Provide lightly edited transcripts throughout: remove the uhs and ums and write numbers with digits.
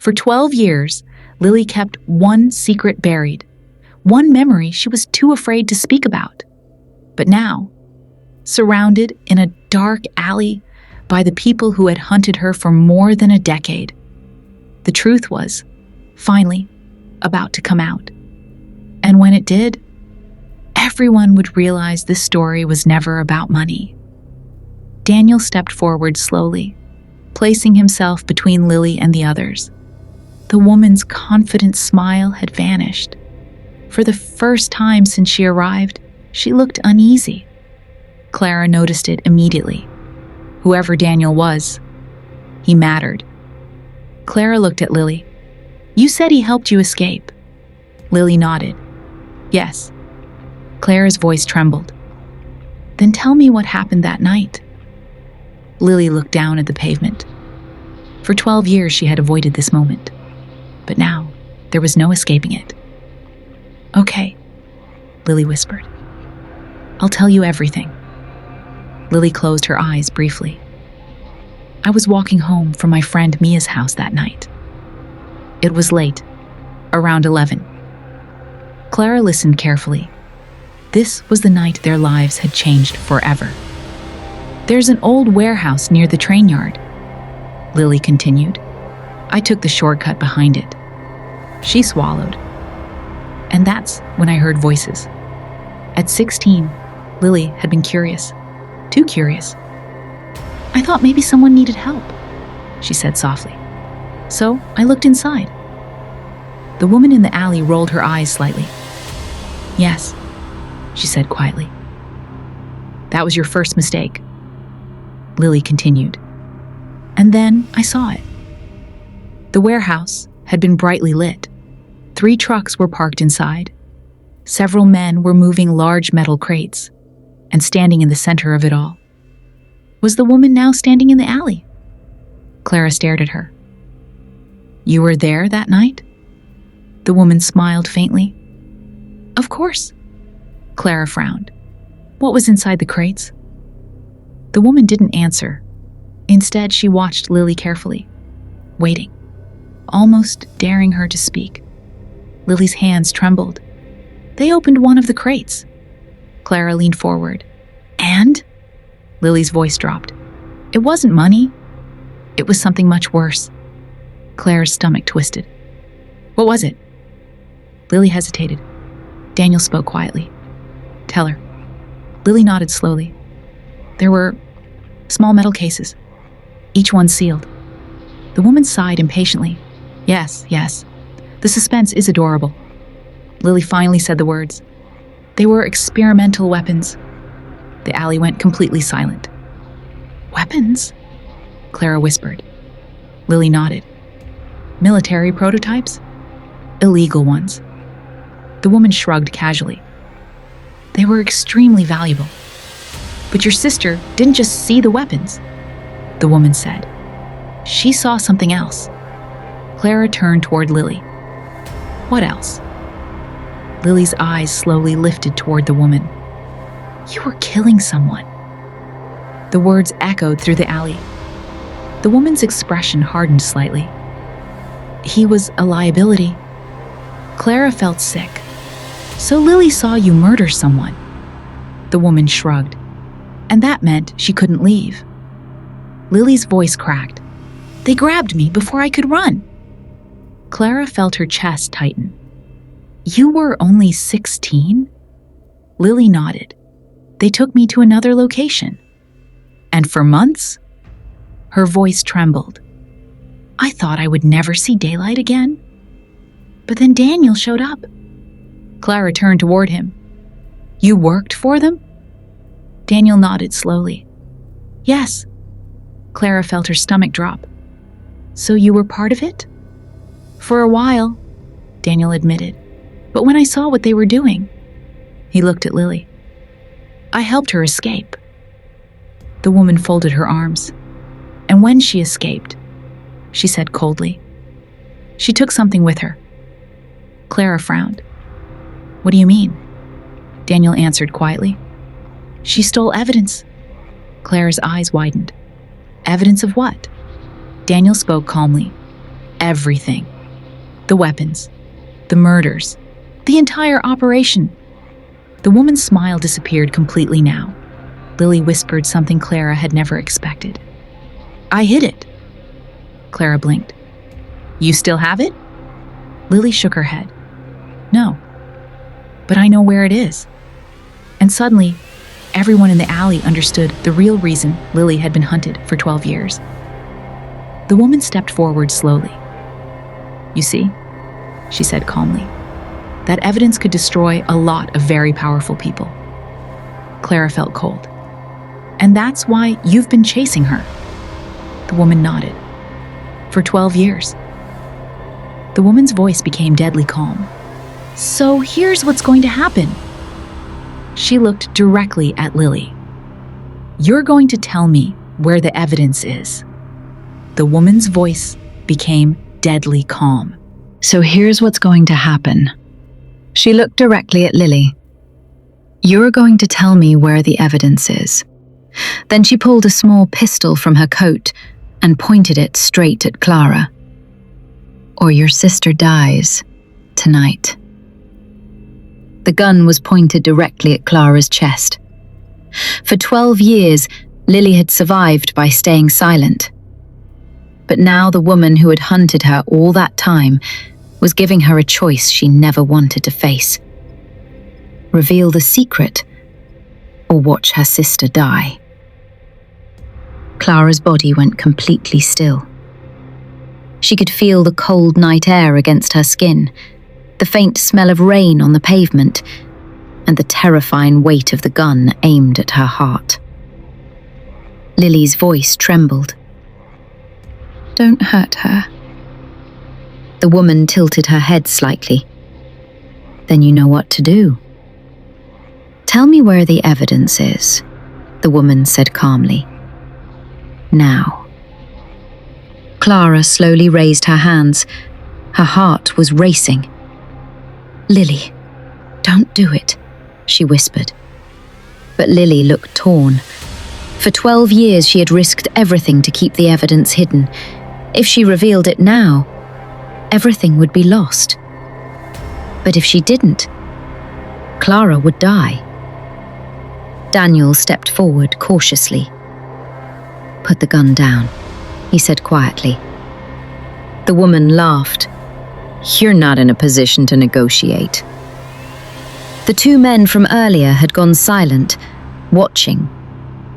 For 12 years, Lily kept one secret buried, one memory she was too afraid to speak about. But now, surrounded in a dark alley by the people who had hunted her for more than a decade, the truth was, finally, about to come out. And when it did, everyone would realize this story was never about money. Daniel stepped forward slowly, placing himself between Lily and the others. The woman's confident smile had vanished. For the first time since she arrived, she looked uneasy. Clara noticed it immediately. Whoever Daniel was, he mattered. Clara looked at Lily. "You said he helped you escape." Lily nodded. "Yes." Clara's voice trembled. "Then tell me what happened that night." Lily looked down at the pavement. For 12 years she had avoided this moment. But now, there was no escaping it. "Okay," Lily whispered. "I'll tell you everything." Lily closed her eyes briefly. "I was walking home from my friend Mia's house that night. It was late, around 11. Clara listened carefully. This was the night their lives had changed forever. "There's an old warehouse near the train yard," Lily continued. "I took the shortcut behind it." She swallowed. "And that's when I heard voices." At 16, Lily had been curious. Too curious. "I thought maybe someone needed help," she said softly. "So I looked inside." The woman in the alley rolled her eyes slightly. "Yes," she said quietly. "That was your first mistake," Lily continued. "And then I saw it." The warehouse had been brightly lit. 3 trucks were parked inside. Several men were moving large metal crates, and standing in the center of it all was the woman now standing in the alley. Clara stared at her. "You were there that night?" The woman smiled faintly. "Of course." Clara frowned. "What was inside the crates?" The woman didn't answer. Instead, she watched Lily carefully, waiting, almost daring her to speak. Lily's hands trembled. They opened one of the crates. Clara leaned forward. "And?" Lily's voice dropped. "It wasn't money. It was something much worse." Clara's stomach twisted. "What was it?" Lily hesitated. Daniel spoke quietly. "Tell her." Lily nodded slowly. "There were small metal cases, each one sealed." The woman sighed impatiently. Yes. The suspense is adorable." Lily finally said the words. "They were experimental weapons." The alley went completely silent. "Weapons?" Clara whispered. Lily nodded. "Military prototypes? Illegal ones." The woman shrugged casually. "They were extremely valuable. But your sister didn't just see the weapons," the woman said. "She saw something else." Clara turned toward Lily. "What else?" Lily's eyes slowly lifted toward the woman. "You were killing someone." The words echoed through the alley. The woman's expression hardened slightly. "He was a liability." Clara felt sick. "So Lily saw you murder someone." The woman shrugged. "And that meant she couldn't leave." Lily's voice cracked. "They grabbed me before I could run." Clara felt her chest tighten. "You were only 16? Lily nodded. "They took me to another location." "And for months?" Her voice trembled. "I thought I would never see daylight again. But then Daniel showed up." Clara turned toward him. "You worked for them?" Daniel nodded slowly. "Yes." Clara felt her stomach drop. "So you were part of it?" "For a while," Daniel admitted. "But when I saw what they were doing," he looked at Lily, "I helped her escape." The woman folded her arms. "And when she escaped," she said coldly, "she took something with her." Clara frowned. "What do you mean?" Daniel answered quietly. "She stole evidence." Clara's eyes widened. "Evidence of what?" Daniel spoke calmly. everything. The weapons, the murders, the entire operation. The woman's smile disappeared completely now. Lily whispered something Clara had never expected. I hid it. Clara blinked. You still have it? Lily shook her head. No, but I know where it is. And suddenly, everyone in the alley understood the real reason Lily had been hunted for 12 years. The woman stepped forward slowly. You see, she said calmly, that evidence could destroy a lot of very powerful people. Clara felt cold. And that's why you've been chasing her. The woman nodded. For 12 years. The woman's voice became deadly calm. So here's what's going to happen. She looked directly at Lily. You're going to tell me where the evidence is. The woman's voice became deadly calm. So here's what's going to happen. She looked directly at Lily. You're going to tell me where the evidence is. Then she pulled a small pistol from her coat and pointed it straight at Clara. Or your sister dies tonight. The gun was pointed directly at Clara's chest. For 12 years, Lily had survived by staying silent. But now the woman who had hunted her all that time was giving her a choice she never wanted to face. Reveal the secret, or watch her sister die. Clara's body went completely still. She could feel the cold night air against her skin, the faint smell of rain on the pavement, and the terrifying weight of the gun aimed at her heart. Lily's voice trembled. Don't hurt her. The woman tilted her head slightly. Then you know what to do. Tell me where the evidence is, the woman said calmly. Now. Clara slowly raised her hands. Her heart was racing. Lily, don't do it, she whispered. But Lily looked torn. For 12 years she had risked everything to keep the evidence hidden. If she revealed it now, everything would be lost. But if she didn't, Clara would die. Daniel stepped forward cautiously. Put the gun down, he said quietly. The woman laughed. You're not in a position to negotiate. The two men from earlier had gone silent, watching,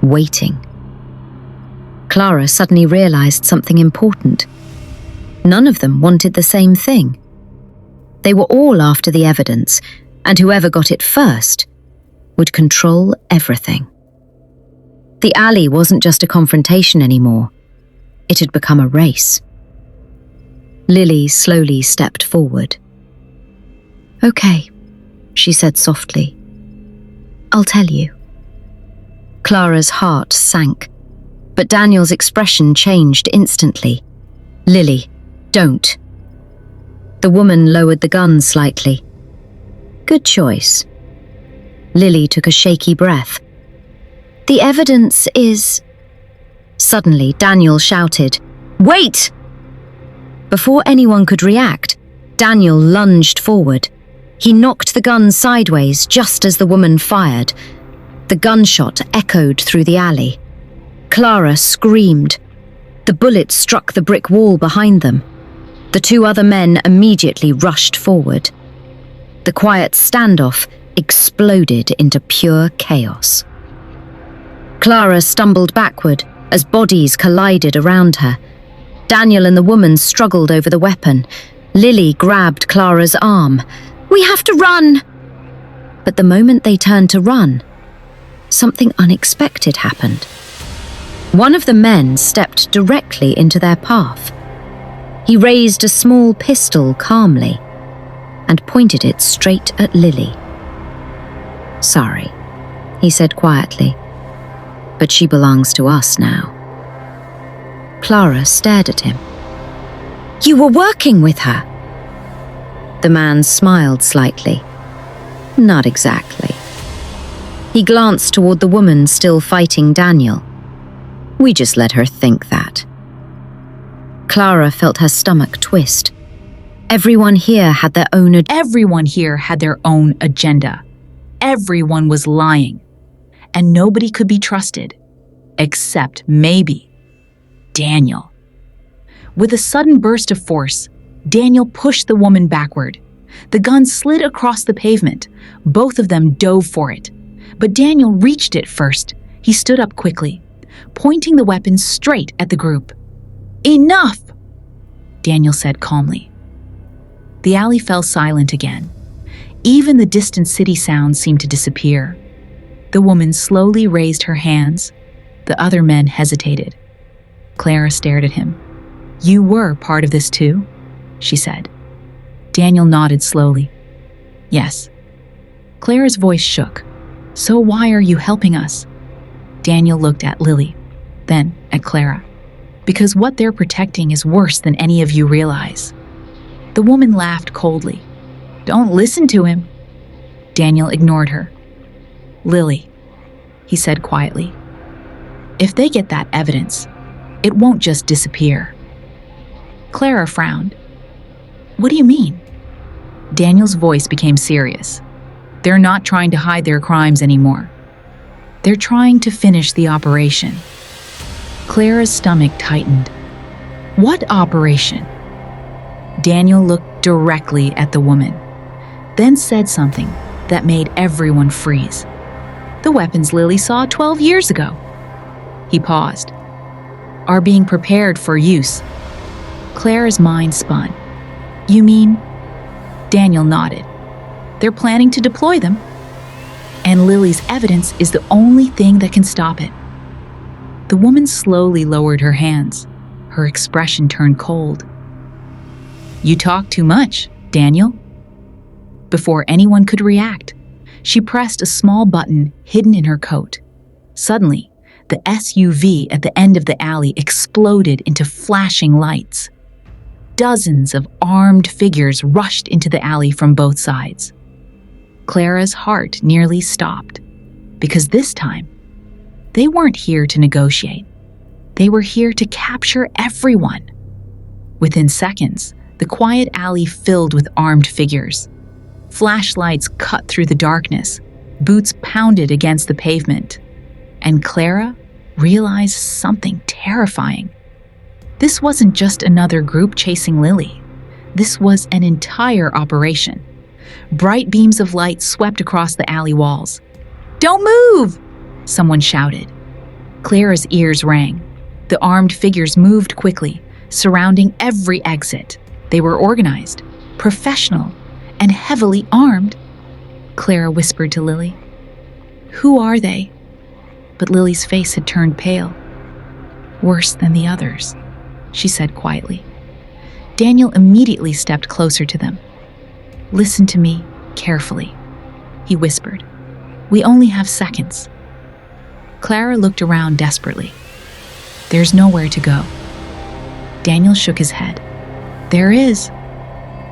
waiting. Clara suddenly realized something important. None of them wanted the same thing. They were all after the evidence, and whoever got it first would control everything. The alley wasn't just a confrontation anymore. It had become a race. Lily slowly stepped forward. Okay, she said softly. I'll tell you. Clara's heart sank, but Daniel's expression changed instantly. Lily, don't. The woman lowered the gun slightly. Good choice. Lily took a shaky breath. The evidence is... Suddenly, Daniel shouted, Wait! Before anyone could react, Daniel lunged forward. He knocked the gun sideways just as the woman fired. The gunshot echoed through the alley. Clara screamed. The bullet struck the brick wall behind them. The two other men immediately rushed forward. The quiet standoff exploded into pure chaos. Clara stumbled backward as bodies collided around her. Daniel and the woman struggled over the weapon. Lily grabbed Clara's arm. We have to run! But the moment they turned to run, something unexpected happened. One of the men stepped directly into their path. He raised a small pistol calmly and pointed it straight at Lily. Sorry, he said quietly, but she belongs to us now. Clara stared at him. You were working with her? The man smiled slightly. Not exactly. He glanced toward the woman still fighting Daniel. We just let her think that. Clara felt her stomach twist. Everyone here had their own Everyone here had their own agenda. Everyone was lying. And nobody could be trusted. Except maybe Daniel. With a sudden burst of force, Daniel pushed the woman backward. The gun slid across the pavement. Both of them dove for it. But Daniel reached it first. He stood up quickly, pointing the weapon straight at the group. "Enough!" Daniel said calmly. The alley fell silent again. Even the distant city sounds seemed to disappear. The woman slowly raised her hands. The other men hesitated. Clara stared at him. "You were part of this too?" she said. Daniel nodded slowly. "Yes." Clara's voice shook. "So why are you helping us?" Daniel looked at Lily, then at Clara. "Because what they're protecting is worse than any of you realize." The woman laughed coldly. "Don't listen to him." Daniel ignored her. "Lily," he said quietly, "if they get that evidence, it won't just disappear." Clara frowned. "What do you mean?" Daniel's voice became serious. "They're not trying to hide their crimes anymore. They're trying to finish the operation." Clara's stomach tightened. "What operation?" Daniel looked directly at the woman, then said something that made everyone freeze. "The weapons Lily saw 12 years ago." He paused. "Are being prepared for use." Clara's mind spun. "You mean?" Daniel nodded. "They're planning to deploy them. And Lily's evidence is the only thing that can stop it." The woman slowly lowered her hands. Her expression turned cold. "You talk too much, Daniel." Before anyone could react, she pressed a small button hidden in her coat. Suddenly, the SUV at the end of the alley exploded into flashing lights. Dozens of armed figures rushed into the alley from both sides. Clara's heart nearly stopped, because this time, they weren't here to negotiate. They were here to capture everyone. Within seconds, the quiet alley filled with armed figures. Flashlights cut through the darkness, boots pounded against the pavement, and Clara realized something terrifying. This wasn't just another group chasing Lily. This was an entire operation. Bright beams of light swept across the alley walls. "Don't move!" someone shouted. Clara's ears rang. The armed figures moved quickly, surrounding every exit. They were organized, professional, and heavily armed. Clara whispered to Lily, "Who are they?" But Lily's face had turned pale. "Worse than the others," she said quietly. Daniel immediately stepped closer to them. "Listen to me carefully," he whispered. "We only have seconds." Clara looked around desperately. "There's nowhere to go." Daniel shook his head. "There is."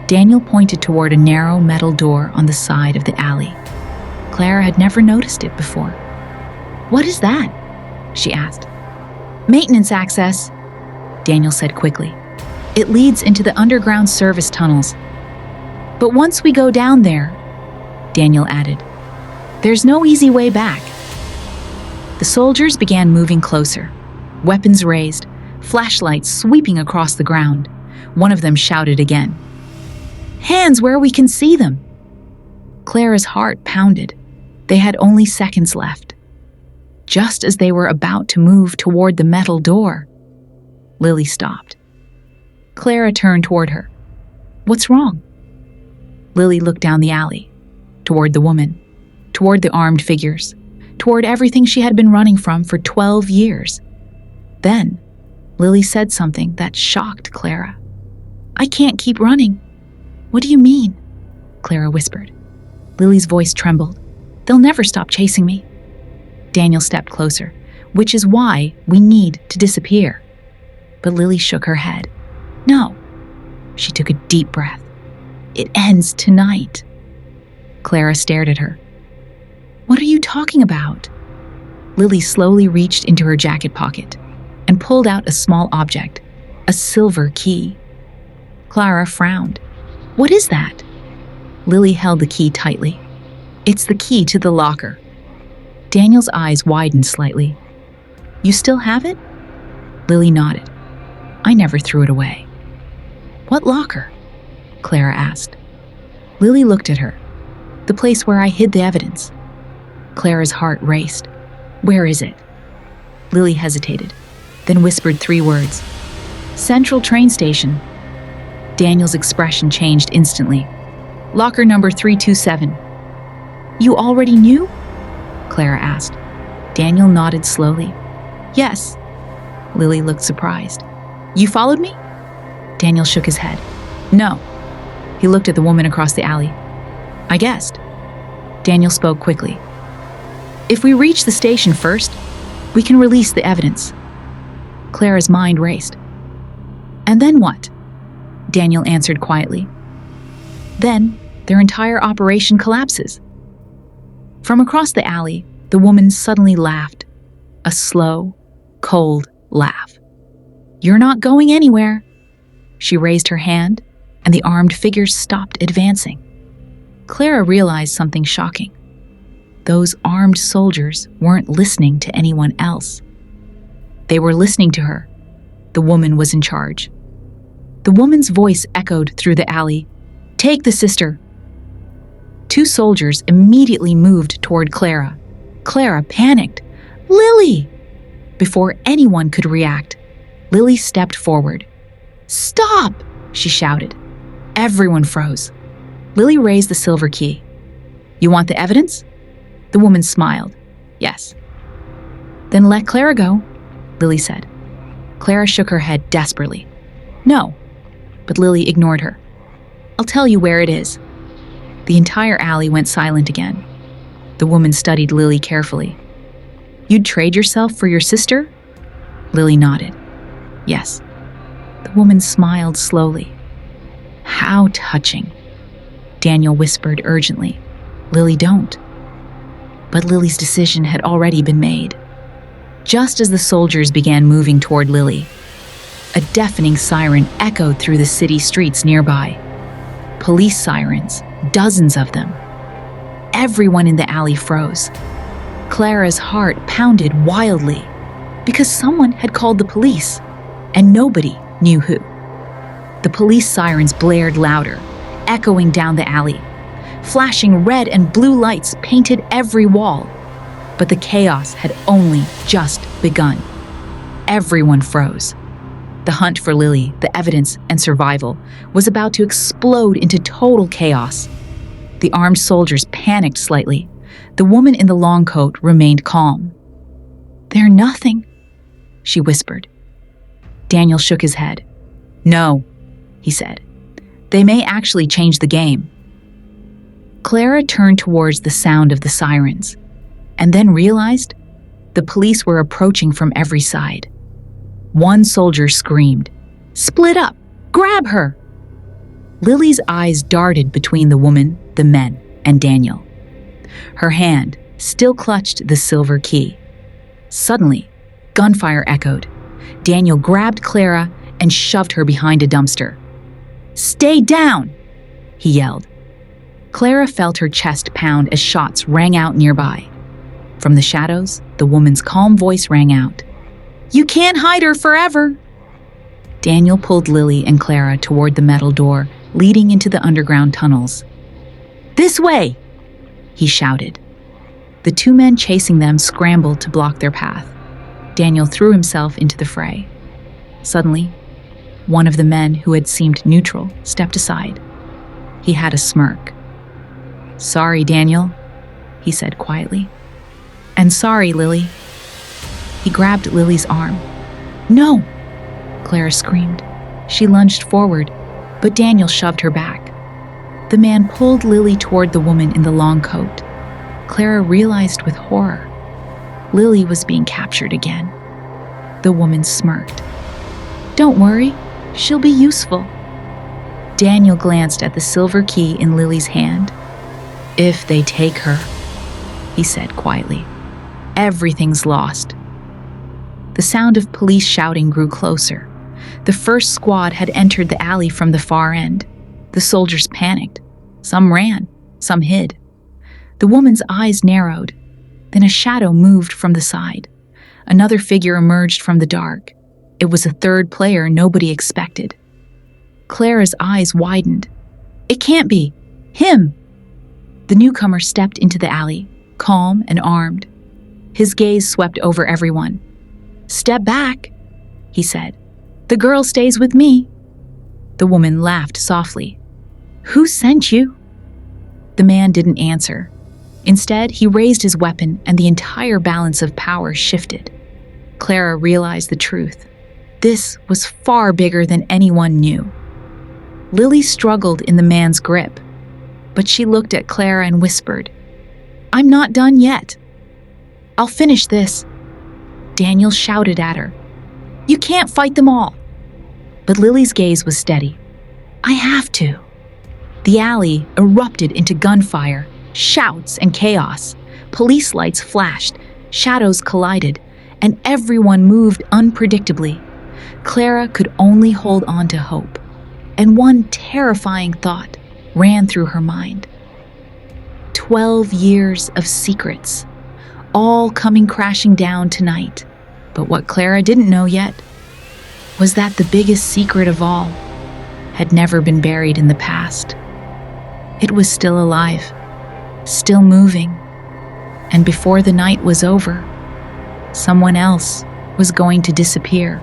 Daniel pointed toward a narrow metal door on the side of the alley. Clara had never noticed it before. "What is that?" she asked. "Maintenance access," Daniel said quickly. "It leads into the underground service tunnels. But once we go down there," Daniel added, "there's no easy way back." The soldiers began moving closer, weapons raised, flashlights sweeping across the ground. One of them shouted again, "Hands where we can see them!" Clara's heart pounded. They had only seconds left. Just as they were about to move toward the metal door, Lily stopped. Clara turned toward her. "What's wrong?" Lily looked down the alley, toward the woman, toward the armed figures, toward everything she had been running from for 12 years. Then, Lily said something that shocked Clara. "I can't keep running." "What do you mean?" Clara whispered. Lily's voice trembled. "They'll never stop chasing me." Daniel stepped closer. "Which is why we need to disappear." But Lily shook her head. "No." She took a deep breath. "It ends tonight." Clara stared at her. "What are you talking about?" Lily slowly reached into her jacket pocket and pulled out a small object. A silver key. Clara frowned. What is that? Lily held the key tightly. It's the key to the locker. Daniel's eyes widened slightly. You still have it? Lily nodded. I never threw it away. What locker? Clara asked. Lily looked at her. The place where I hid the evidence. Clara's heart raced. Where is it? Lily hesitated, then whispered 3 words. Central train station. Daniel's expression changed instantly. Locker number 327. You already knew? Clara asked. Daniel nodded slowly. Yes. Lily looked surprised. You followed me? Daniel shook his head. No. He looked at the woman across the alley. I guessed. Daniel spoke quickly. If we reach the station first, we can release the evidence. Clara's mind raced. And then what? Daniel answered quietly. Then their entire operation collapses. From across the alley, the woman suddenly laughed. A slow, cold laugh. You're not going anywhere. She raised her hand, and the armed figures stopped advancing. Clara realized something shocking. Those armed soldiers weren't listening to anyone else. They were listening to her. The woman was in charge. The woman's voice echoed through the alley. Take the sister. 2 soldiers immediately moved toward Clara. Clara panicked. Lily! Before anyone could react, Lily stepped forward. Stop! She shouted. Everyone froze. Lily raised the silver key. You want the evidence? The woman smiled. Yes. Then let Clara go, Lily said. Clara shook her head desperately. No. But Lily ignored her. I'll tell you where it is. The entire alley went silent again. The woman studied Lily carefully. You'd trade yourself for your sister? Lily nodded. Yes. The woman smiled slowly. How touching. Daniel whispered urgently. Lily, don't. But Lily's decision had already been made. Just as the soldiers began moving toward Lily, a deafening siren echoed through the city streets nearby. Police sirens, dozens of them. Everyone in the alley froze. Clara's heart pounded wildly because someone had called the police, and nobody knew who. The police sirens blared louder, echoing down the alley. Flashing red and blue lights painted every wall. But the chaos had only just begun. Everyone froze. The hunt for Lily, the evidence, and survival was about to explode into total chaos. The armed soldiers panicked slightly. The woman in the long coat remained calm. They're nothing, she whispered. Daniel shook his head. No, he said. They may actually change the game. Clara turned towards the sound of the sirens, and then realized the police were approaching from every side. One soldier screamed, "Split up! Grab her!" Lily's eyes darted between the woman, the men, and Daniel. Her hand still clutched the silver key. Suddenly, gunfire echoed. Daniel grabbed Clara and shoved her behind a dumpster. "Stay down!" he yelled. Clara felt her chest pound as shots rang out nearby. From the shadows, the woman's calm voice rang out. "You can't hide her forever!" Daniel pulled Lily and Clara toward the metal door leading into the underground tunnels. "This way!" he shouted. The 2 men chasing them scrambled to block their path. Daniel threw himself into the fray. Suddenly, one of the men who had seemed neutral stepped aside. He had a smirk. "Sorry, Daniel," he said quietly. "And sorry, Lily." He grabbed Lily's arm. "No!" Clara screamed. She lunged forward, but Daniel shoved her back. The man pulled Lily toward the woman in the long coat. Clara realized with horror. Lily was being captured again. The woman smirked. "Don't worry, she'll be useful." Daniel glanced at the silver key in Lily's hand. "If they take her," he said quietly, "everything's lost." The sound of police shouting grew closer. The first squad had entered the alley from the far end. The soldiers panicked. Some ran, some hid. The woman's eyes narrowed. Then a shadow moved from the side. Another figure emerged from the dark. It was a third player nobody expected. Clara's eyes widened. It can't be! Him! The newcomer stepped into the alley, calm and armed. His gaze swept over everyone. "Step back," he said. "The girl stays with me." The woman laughed softly. "Who sent you?" The man didn't answer. Instead, he raised his weapon and the entire balance of power shifted. Clara realized the truth. This was far bigger than anyone knew. Lily struggled in the man's grip, but she looked at Clara and whispered, "I'm not done yet. I'll finish this." Daniel shouted at her, "You can't fight them all." But Lily's gaze was steady. "I have to." The alley erupted into gunfire, shouts, and chaos. Police lights flashed, shadows collided, and everyone moved unpredictably. Clara could only hold on to hope, and one terrifying thought ran through her mind. 12 years of secrets, all coming crashing down tonight. But what Clara didn't know yet was that the biggest secret of all had never been buried in the past. It was still alive, still moving, and before the night was over, someone else was going to disappear.